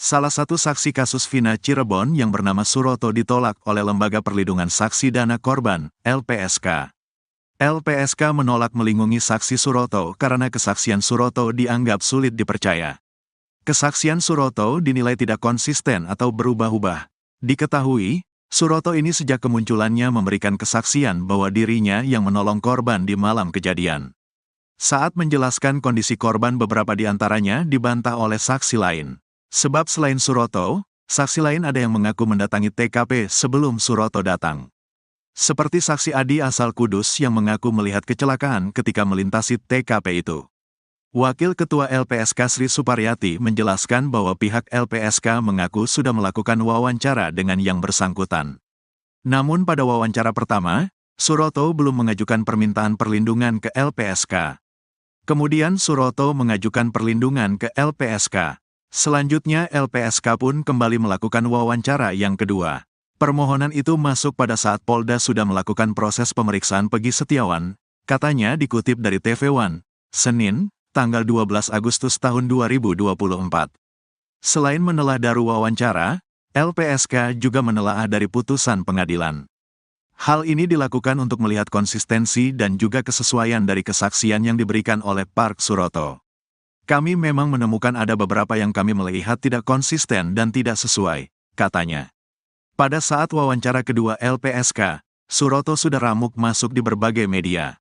Salah satu saksi kasus Vina Cirebon yang bernama Suroto ditolak oleh Lembaga Perlindungan Saksi Dana Korban, LPSK. LPSK menolak melindungi saksi Suroto karena kesaksian Suroto dianggap sulit dipercaya. Kesaksian Suroto dinilai tidak konsisten atau berubah-ubah. Diketahui, Suroto ini sejak kemunculannya memberikan kesaksian bahwa dirinya yang menolong korban di malam kejadian. Saat menjelaskan kondisi korban, beberapa di antaranya dibantah oleh saksi lain. Sebab selain Suroto, saksi lain ada yang mengaku mendatangi TKP sebelum Suroto datang. Seperti saksi Adi asal Kudus yang mengaku melihat kecelakaan ketika melintasi TKP itu. Wakil Ketua LPSK Sri Suparyati menjelaskan bahwa pihak LPSK mengaku sudah melakukan wawancara dengan yang bersangkutan. Namun pada wawancara pertama, Suroto belum mengajukan permintaan perlindungan ke LPSK. Kemudian Suroto mengajukan perlindungan ke LPSK. Selanjutnya LPSK pun kembali melakukan wawancara yang kedua. Permohonan itu masuk pada saat Polda sudah melakukan proses pemeriksaan Pegi Setiawan, katanya dikutip dari TV One, Senin, tanggal 12 Agustus tahun 2024. Selain menelaah dari wawancara, LPSK juga menelaah dari putusan pengadilan. Hal ini dilakukan untuk melihat konsistensi dan juga kesesuaian dari kesaksian yang diberikan oleh Park Suroto. Kami memang menemukan ada beberapa yang kami melihat tidak konsisten dan tidak sesuai, katanya. Pada saat wawancara kedua LPSK, Suroto sudah ramuk masuk di berbagai media.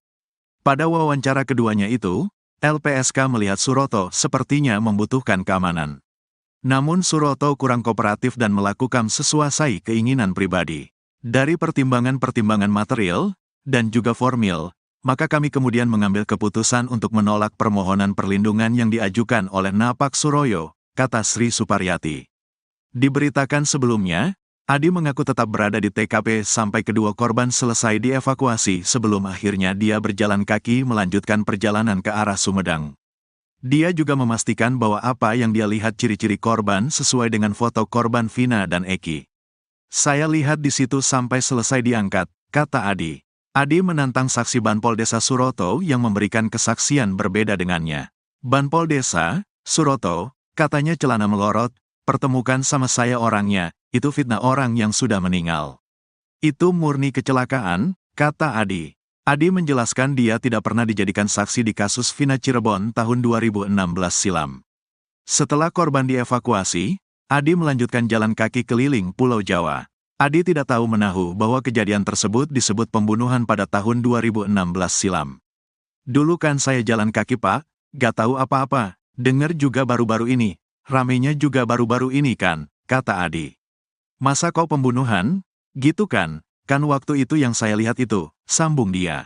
Pada wawancara keduanya itu, LPSK melihat Suroto sepertinya membutuhkan keamanan. Namun Suroto kurang kooperatif dan melakukan sesuai keinginan pribadi. Dari pertimbangan-pertimbangan material dan juga formil, maka kami kemudian mengambil keputusan untuk menolak permohonan perlindungan yang diajukan oleh Napak Suroyo, kata Sri Suparyati. Diberitakan sebelumnya, Adi mengaku tetap berada di TKP sampai kedua korban selesai dievakuasi sebelum akhirnya dia berjalan kaki melanjutkan perjalanan ke arah Sumedang. Dia juga memastikan bahwa apa yang dia lihat ciri-ciri korban sesuai dengan foto korban Vina dan Eki. Saya lihat di situ sampai selesai diangkat, kata Adi. Adi menantang saksi Banpol Desa Suroto yang memberikan kesaksian berbeda dengannya. Banpol Desa, Suroto, katanya celana melorot, pertemukan sama saya orangnya, itu fitnah orang yang sudah meninggal. Itu murni kecelakaan, kata Adi. Adi menjelaskan dia tidak pernah dijadikan saksi di kasus Vina Cirebon tahun 2016 silam. Setelah korban dievakuasi, Adi melanjutkan jalan kaki keliling Pulau Jawa. Adi tidak tahu menahu bahwa kejadian tersebut disebut pembunuhan pada tahun 2016 silam. Dulu kan saya jalan kaki Pak, gak tahu apa-apa, dengar juga baru-baru ini, ramenya juga baru-baru ini kan, kata Adi. Masa kau pembunuhan? Gitu kan waktu itu yang saya lihat itu, sambung dia.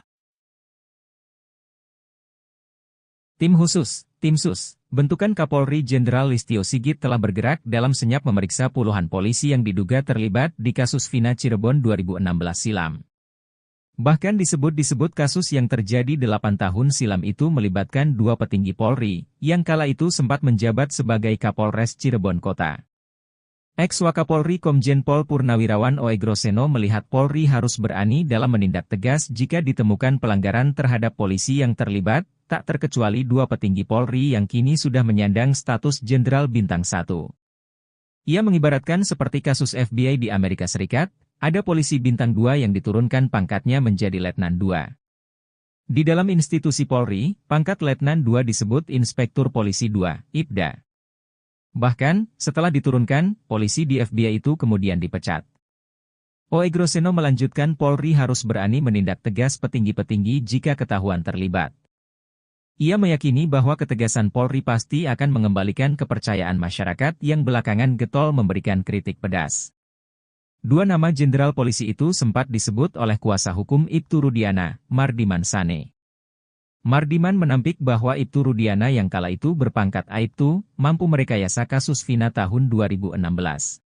Tim Khusus, Tim Sus, bentukan Kapolri Jenderal Listio Sigit telah bergerak dalam senyap memeriksa puluhan polisi yang diduga terlibat di kasus Vina Cirebon 2016 silam. Bahkan disebut kasus yang terjadi 8 tahun silam itu melibatkan 2 petinggi Polri, yang kala itu sempat menjabat sebagai Kapolres Cirebon Kota. Ex-Wakapolri Komjen Pol Purnawirawan Oegroseno melihat Polri harus berani dalam menindak tegas jika ditemukan pelanggaran terhadap polisi yang terlibat, tak terkecuali 2 petinggi Polri yang kini sudah menyandang status Jenderal Bintang 1. Ia mengibaratkan seperti kasus FBI di Amerika Serikat, ada polisi Bintang 2 yang diturunkan pangkatnya menjadi Letnan 2. Di dalam institusi Polri, pangkat Letnan 2 disebut Inspektur Polisi 2, IPDA. Bahkan, setelah diturunkan, polisi di FBI itu kemudian dipecat. Oegroseno melanjutkan Polri harus berani menindak tegas petinggi-petinggi jika ketahuan terlibat. Ia meyakini bahwa ketegasan Polri pasti akan mengembalikan kepercayaan masyarakat yang belakangan getol memberikan kritik pedas. 2 nama jenderal polisi itu sempat disebut oleh kuasa hukum Ibtu Rudiana, Mardiman Sane. Mardiman menampik bahwa Ibtu Rudiana yang kala itu berpangkat Aibtu, mampu merekayasa kasus Vina tahun 2016.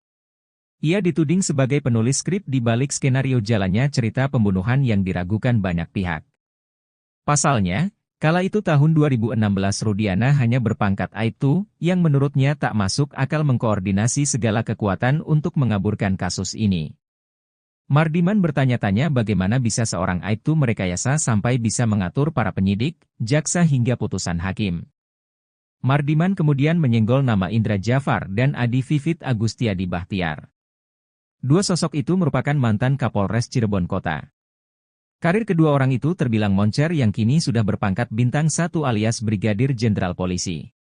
Ia dituding sebagai penulis skrip di balik skenario jalannya cerita pembunuhan yang diragukan banyak pihak. Pasalnya, kala itu tahun 2016 Rudiana hanya berpangkat Aibtu, yang menurutnya tak masuk akal mengkoordinasi segala kekuatan untuk mengaburkan kasus ini. Mardiman bertanya-tanya bagaimana bisa seorang Aibtu merekayasa sampai bisa mengatur para penyidik, jaksa hingga putusan hakim. Mardiman kemudian menyenggol nama Indra Jafar dan Adi Vivit Agustiadi Bahtiar. Dua sosok itu merupakan mantan Kapolres Cirebon Kota. Karir kedua orang itu terbilang moncer yang kini sudah berpangkat bintang 1 alias Brigadir Jenderal Polisi.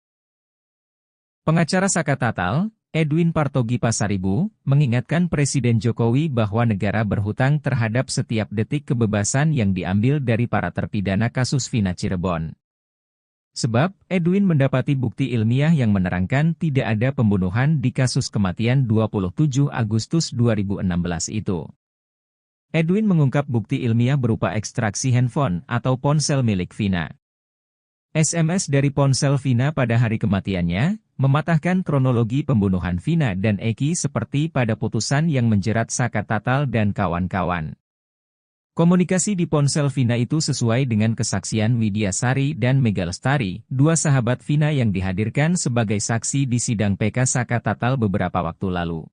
Pengacara Saka Tatal, Edwin Partogi Pasaribu, mengingatkan Presiden Jokowi bahwa negara berhutang terhadap setiap detik kebebasan yang diambil dari para terpidana kasus Vina Cirebon. Sebab, Edwin mendapati bukti ilmiah yang menerangkan tidak ada pembunuhan di kasus kematian 27 Agustus 2016 itu. Edwin mengungkap bukti ilmiah berupa ekstraksi handphone atau ponsel milik Vina. SMS dari ponsel Vina pada hari kematiannya, mematahkan kronologi pembunuhan Vina dan Eki seperti pada putusan yang menjerat Saka Tatal dan kawan-kawan. Komunikasi di ponsel Vina itu sesuai dengan kesaksian Widya Sari dan Mega Lestari, dua sahabat Vina yang dihadirkan sebagai saksi di sidang PK Saka Tatal beberapa waktu lalu.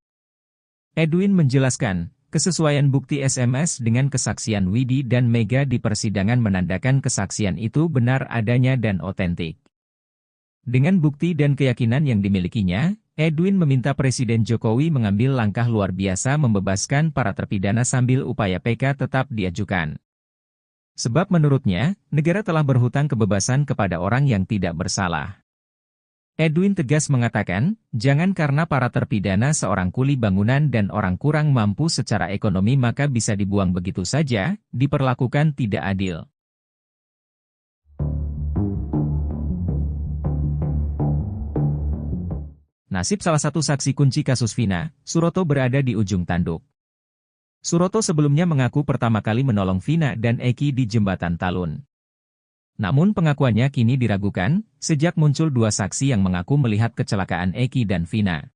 Edwin menjelaskan, kesesuaian bukti SMS dengan kesaksian Widi dan Mega di persidangan menandakan kesaksian itu benar adanya dan otentik. Dengan bukti dan keyakinan yang dimilikinya, Edwin meminta Presiden Jokowi mengambil langkah luar biasa membebaskan para terpidana sambil upaya PK tetap diajukan. Sebab menurutnya, negara telah berhutang kebebasan kepada orang yang tidak bersalah. Edwin tegas mengatakan, jangan karena para terpidana seorang kuli bangunan dan orang kurang mampu secara ekonomi maka bisa dibuang begitu saja, diperlakukan tidak adil. Nasib salah satu saksi kunci kasus Vina, Suroto berada di ujung tanduk. Suroto sebelumnya mengaku pertama kali menolong Vina dan Eki di Jembatan Talun. Namun pengakuannya kini diragukan, sejak muncul dua saksi yang mengaku melihat kecelakaan Eki dan Vina.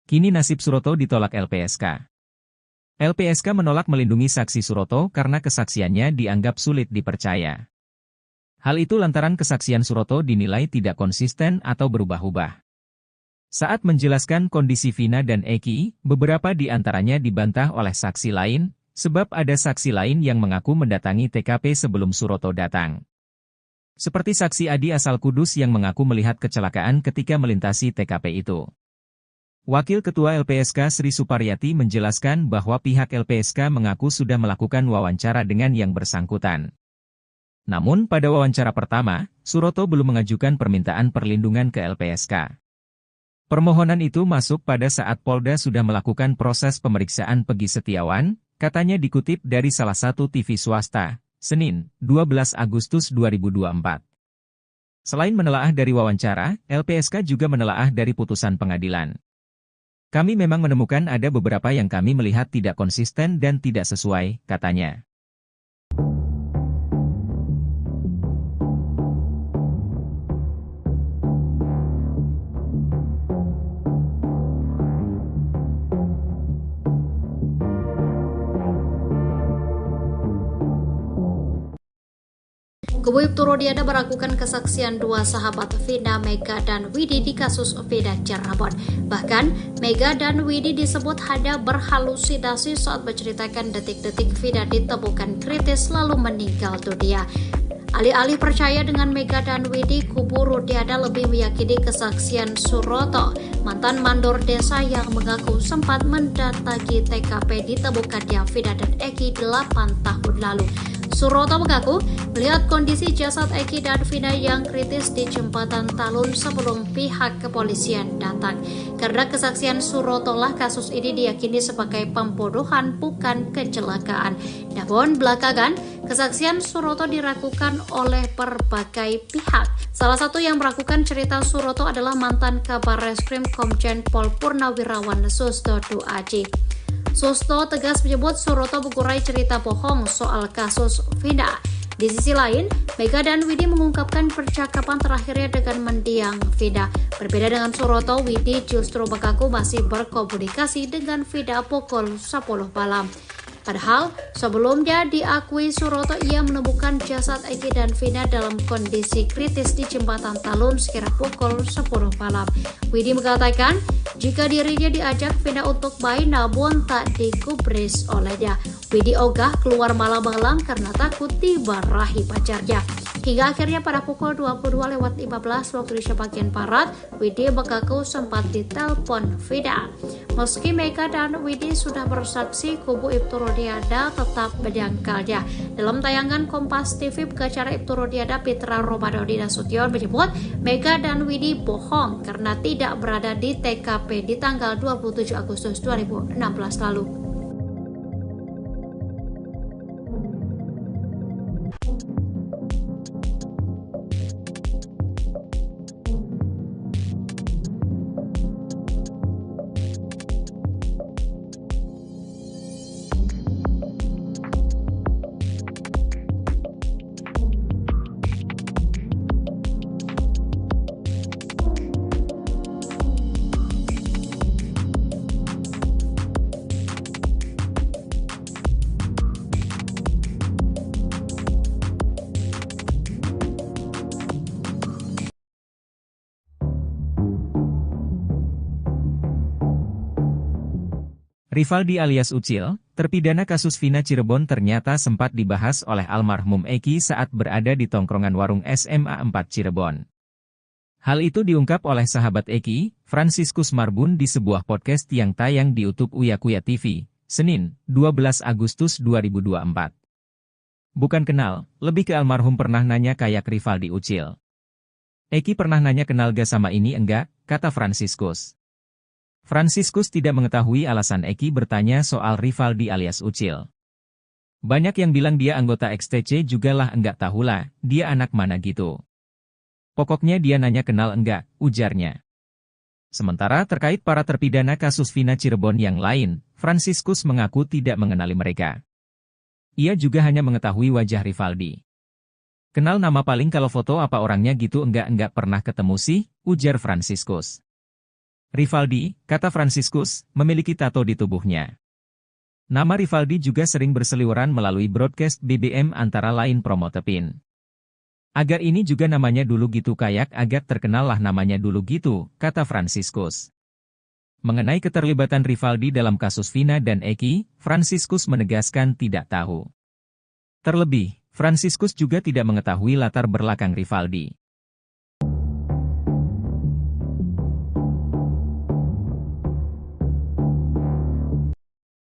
Kini nasib Suroto ditolak LPSK. LPSK menolak melindungi saksi Suroto karena kesaksiannya dianggap sulit dipercaya. Hal itu lantaran kesaksian Suroto dinilai tidak konsisten atau berubah-ubah. Saat menjelaskan kondisi Vina dan Eki, beberapa di antaranya dibantah oleh saksi lain, sebab ada saksi lain yang mengaku mendatangi TKP sebelum Suroto datang. Seperti saksi Adi asal Kudus yang mengaku melihat kecelakaan ketika melintasi TKP itu. Wakil Ketua LPSK Sri Suparyati menjelaskan bahwa pihak LPSK mengaku sudah melakukan wawancara dengan yang bersangkutan. Namun pada wawancara pertama, Suroto belum mengajukan permintaan perlindungan ke LPSK. Permohonan itu masuk pada saat Polda sudah melakukan proses pemeriksaan Pegi Setiawan, katanya dikutip dari salah satu TV swasta, Senin, 12 Agustus 2024. Selain menelaah dari wawancara, LPSK juga menelaah dari putusan pengadilan. Kami memang menemukan ada beberapa yang kami melihat tidak konsisten dan tidak sesuai, katanya. Kebuip Turodiana meragukan kesaksian dua sahabat Vina, Mega, dan Widi di kasus Vina Cirebon. Bahkan, Mega dan Widi disebut hanya berhalusinasi saat menceritakan detik-detik Vina ditemukan kritis lalu meninggal dunia. Alih-alih percaya dengan Mega dan Widi, kubu Rudiana lebih meyakini kesaksian Suroto, mantan mandor desa yang mengaku sempat mendatangi TKP ditemukannya Vina dan Eki 8 tahun lalu. Suroto mengaku melihat kondisi jasad Eki dan Vina yang kritis di Jembatan Talun sebelum pihak kepolisian datang. Karena kesaksian Suroto lah kasus ini diyakini sebagai pembunuhan bukan kecelakaan. Namun belakangan, kesaksian Suroto diragukan oleh berbagai pihak. Salah satu yang meragukan cerita Suroto adalah mantan Kabar Reskrim Komjen Pol Purnawirawan Susto Duaji. Susto tegas menyebut Suroto mengurai cerita bohong soal kasus Vina. Di sisi lain, Mega dan Widi mengungkapkan percakapan terakhirnya dengan mendiang Vina. Berbeda dengan Suroto, Widi justru mengaku masih berkomunikasi dengan Vina pukul 10 malam. Padahal, sebelumnya diakui Suroto ia menemukan jasad Eki dan Vina dalam kondisi kritis di Jembatan Talun sekira pukul 10 malam. Widi mengatakan, jika dirinya diajak Vina untuk main namun tak digubris olehnya. Widi ogah keluar malam-malam karena takut dimarahi pacarnya. Hingga akhirnya pada pukul 22.15 waktu Indonesia bagian Barat, Widi mengaku sempat ditelepon Vida. Meski Mega dan Widi sudah bersaksi, kubu Ibtu Rudiana tetap menyangkalnya. Dalam tayangan Kompas TV pengacara Ibtu Rudiana Pitra Romadhoni Nasution menyebut Mega dan Widi bohong karena tidak berada di TKP di tanggal 27 Agustus 2016 lalu. Rivaldi alias Ucil, terpidana kasus Vina Cirebon ternyata sempat dibahas oleh almarhum Eki saat berada di tongkrongan warung SMA 4 Cirebon. Hal itu diungkap oleh sahabat Eki, Franciscus Marbun di sebuah podcast yang tayang di YouTube Uya Kuya TV, Senin, 12 Agustus 2024. Bukan kenal, lebih ke almarhum pernah nanya kayak Rivaldi Ucil. Eki pernah nanya kenal gak sama ini enggak, kata Franciscus. Franciscus tidak mengetahui alasan Eki bertanya soal Rivaldi alias Ucil. Banyak yang bilang dia anggota XTC jugalah enggak tahulah, dia anak mana gitu. Pokoknya dia nanya kenal enggak, ujarnya. Sementara terkait para terpidana kasus Vina Cirebon yang lain, Franciscus mengaku tidak mengenali mereka. Ia juga hanya mengetahui wajah Rivaldi. Kenal nama paling kalau foto apa orangnya gitu enggak pernah ketemu sih, ujar Franciscus. Rivaldi, kata Franciscus, memiliki tato di tubuhnya. Nama Rivaldi juga sering berseliweran melalui broadcast BBM antara lain Promo Tepin. Agar ini juga namanya dulu gitu kayak agak terkenal lah namanya dulu gitu, kata Franciscus. Mengenai keterlibatan Rivaldi dalam kasus Vina dan Eki, Franciscus menegaskan tidak tahu. Terlebih, Franciscus juga tidak mengetahui latar belakang Rivaldi.